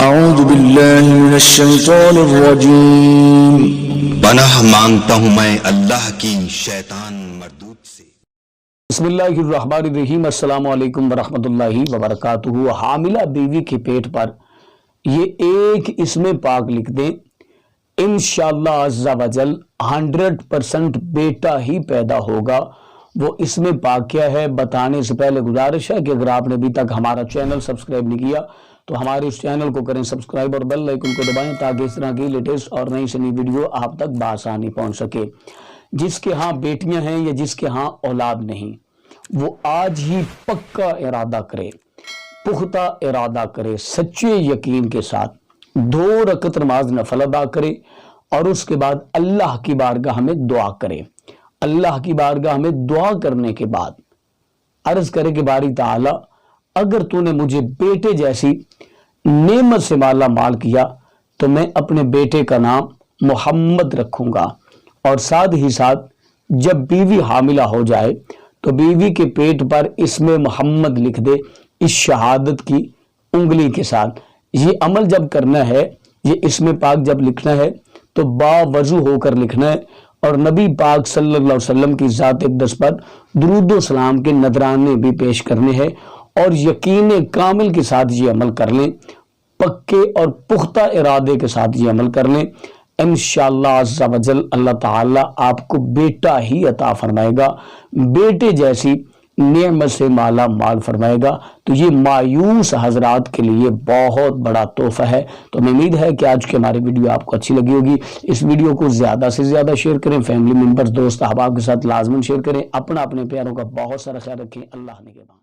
اعوذ باللہ من الشیطان الرجیم۔ پناہ مانگتا ہوں میں اللہ کی شیطان مردود سے۔ بسم اللہ الرحمن الرحیم۔ السلام علیکم ورحمۃ اللہ وبرکاتہ۔ حاملہ بیوی کے پیٹ پر یہ ایک اسم پاک لکھ دیں، انشاءاللہ عز و جل 100% بیٹا ہی پیدا ہوگا۔ وہ اسم پاک کیا ہے بتانے سے پہلے گزارش ہے کہ اگر آپ نے ابھی تک ہمارا چینل سبسکرائب نہیں کیا تو ہمارے اس چینل کو کریں سبسکرائب اور بیل آئیکن کو دبائیں تاکہ اس طرح کی لیٹسٹ اور نئی سے نئی ویڈیو آپ تک بآسانی پہنچ سکے۔ جس کے ہاں بیٹیاں ہیں یا جس کے ہاں اولاد نہیں، وہ آج ہی پکا ارادہ کرے، پختہ ارادہ کرے، سچے یقین کے ساتھ 2 رکعت نماز نفل ادا کرے اور اس کے بعد اللہ کی بارگاہ میں دعا کرے۔ اللہ کی بارگاہ میں دعا کرنے کے بعد عرض کرے کہ باری تعالی اگر تو نے مجھے بیٹے جیسی نعمت سے مالا مال کیا تو میں اپنے بیٹے کا نام محمد رکھوں گا، اور ساتھ ہی ساتھ جب بیوی حاملہ ہو جائے تو بیوی کے پیٹ پر اسم محمد لکھ دے اس شہادت کی انگلی کے ساتھ۔ یہ عمل جب کرنا ہے، یہ اسم پاک جب لکھنا ہے تو باوضو ہو کر لکھنا ہے، اور نبی پاک صلی اللہ علیہ وسلم کی ذات اقدس پر درود و سلام کے نذرانے بھی پیش کرنے ہیں، اور یقین کامل کے ساتھ یہ عمل کر لیں، پکے اور پختہ ارادے کے ساتھ یہ عمل کر لیں، انشاءاللہ عز و جل اللہ تعالی آپ کو بیٹا ہی عطا فرمائے گا، بیٹے جیسی نعمت سے مالا مال فرمائے گا۔ تو یہ مایوس حضرات کے لیے بہت بڑا تحفہ ہے۔ تو میں امید ہے کہ آج کی ہماری ویڈیو آپ کو اچھی لگی ہوگی۔ اس ویڈیو کو زیادہ سے زیادہ شیئر کریں، فیملی ممبرز دوست احباب کے ساتھ لازماً شیئر کریں۔ اپنے پیاروں کا بہت سارا خیال رکھیں۔ اللہ نے کے بعد